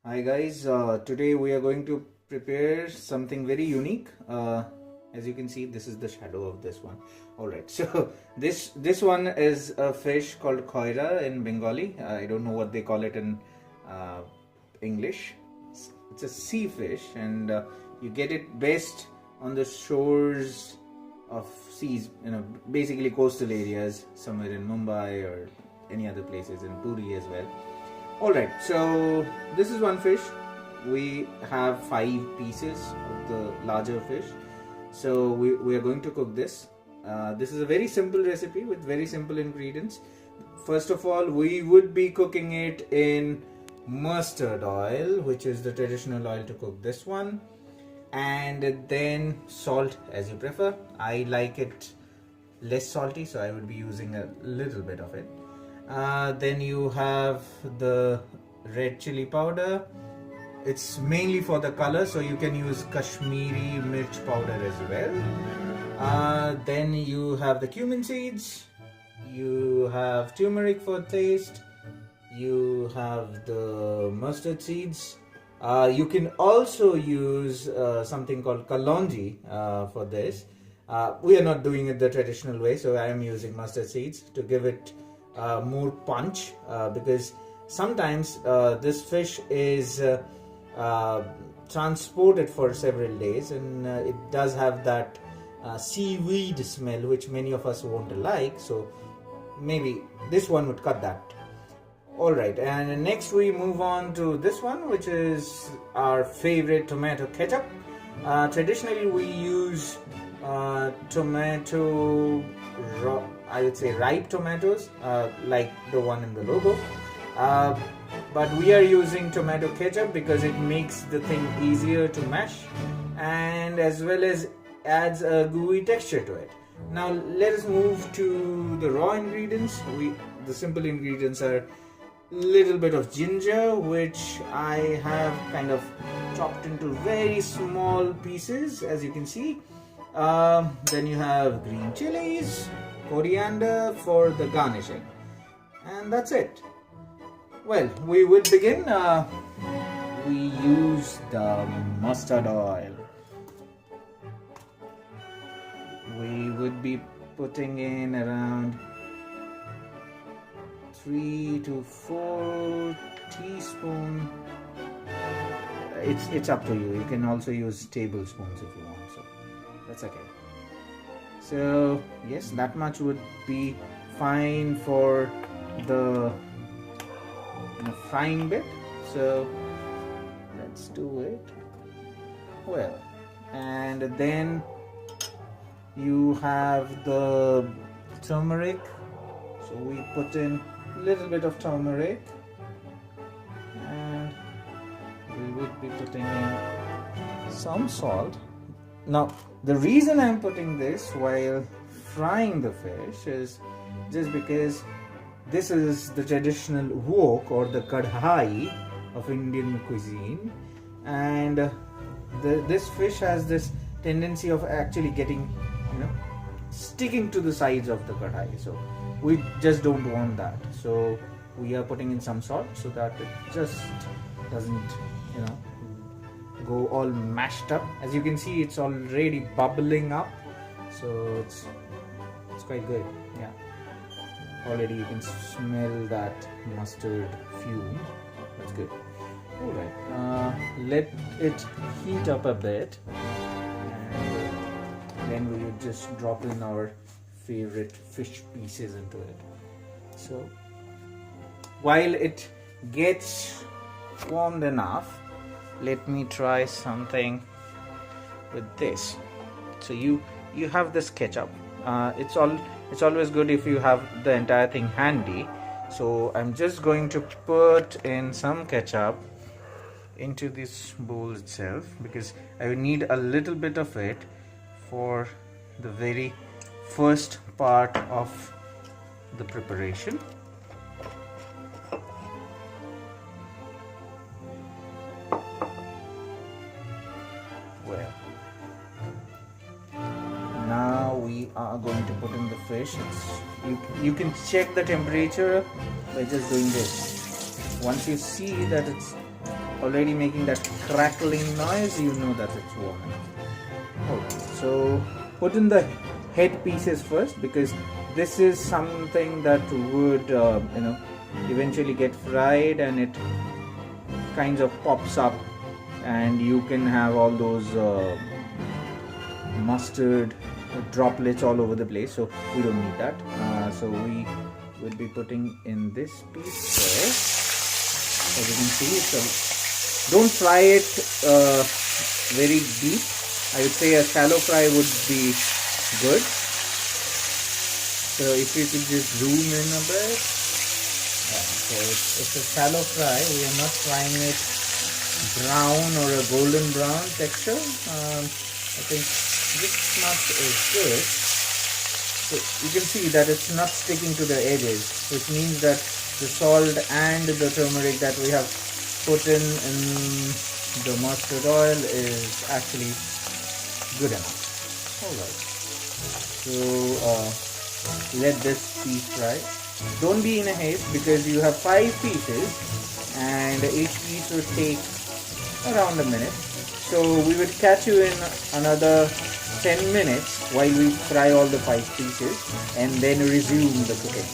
Hi guys, today we are going to prepare something very unique. As you can see, this is the shadow of this one. Alright, so this one is a fish called Khoira in Bengali. I don't know what they call it in English. It's a sea fish, and you get it best on the shores of seas, basically coastal areas, somewhere in Mumbai or any other places, in Puri as well. Alright, so this is one fish. We have 5 pieces of the larger fish. So we are going to cook this. This is a very simple recipe with very simple ingredients. First of all, we would be cooking it in mustard oil, which is the traditional oil to cook this one. And then salt as you prefer. I like it less salty, so I would be using a little bit of it. Then you have the red chili powder. It's mainly for the color, so you can use Kashmiri mirch powder as well. Then you have the cumin seeds. You have turmeric for taste. You have the mustard seeds. You can also use something called kalonji for this. We are not doing it the traditional way, so I am using mustard seeds to give it more punch, because sometimes this fish is transported for several days, and it does have that seaweed smell which many of us won't like, so maybe this one would cut that. Alright, and next we move on to this one, which is our favorite tomato ketchup. Traditionally we use tomato I would say ripe tomatoes, like the one in the logo, but we are using tomato ketchup because it makes the thing easier to mash, and as well as adds a gooey texture to it. Now let us move to the raw ingredients. The simple ingredients are little bit of ginger, which I have kind of chopped into very small pieces, as you can see. Then you have green chilies, coriander for the garnishing, and that's it. Well, we would begin. We use the mustard oil. We would be putting in around 3 to 4 teaspoons. It's up to you. You can also use tablespoons if you want, so that's okay. So yes, that much would be fine for the frying bit. So let's do it. Well, and then you have the turmeric. So we put in a little bit of turmeric, and we would be putting in some salt. Now, the reason I'm putting this while frying the fish is just because this is the traditional wok or the kadhai of Indian cuisine, and this fish has this tendency of actually getting, sticking to the sides of the kadhai. So we just don't want that. So we are putting in some salt so that it just doesn't, go all mashed up. As you can see, it's already bubbling up, so it's quite good. Yeah, already you can smell that mustard fume. That's good. All right, let it heat up a bit, and then we would just drop in our favorite fish pieces into it. So while it gets warmed enough, let me try something with this. So you have this ketchup. It's always good if you have the entire thing handy. So I'm just going to put in some ketchup into this bowl itself, because I will need a little bit of it for the very first part of the preparation. Well, now we are going to put in the fish. You can check the temperature by just doing this. Once you see that it's already making that crackling noise, you know that it's warm enough. Okay, so put in the head pieces first, because this is something that would eventually get fried, and it kinds of pops up, and you can have all those mustard droplets all over the place, so we don't need that. So we will be putting in this piece first. As you can see, don't fry it very deep. I would say a shallow fry would be good. So if you could just zoom in a bit. So it's a shallow fry. We are not frying it brown or a golden brown texture. I think this much is good. So you can see that it's not sticking to the edges, which means that the salt and the turmeric that we have put in the mustard oil is actually good enough. Alright, so let this piece fry. Don't be in a haste, because you have 5 pieces and each piece will take around a minute. So we will catch you in another 10 minutes while we fry all the 5 pieces and then resume the cooking.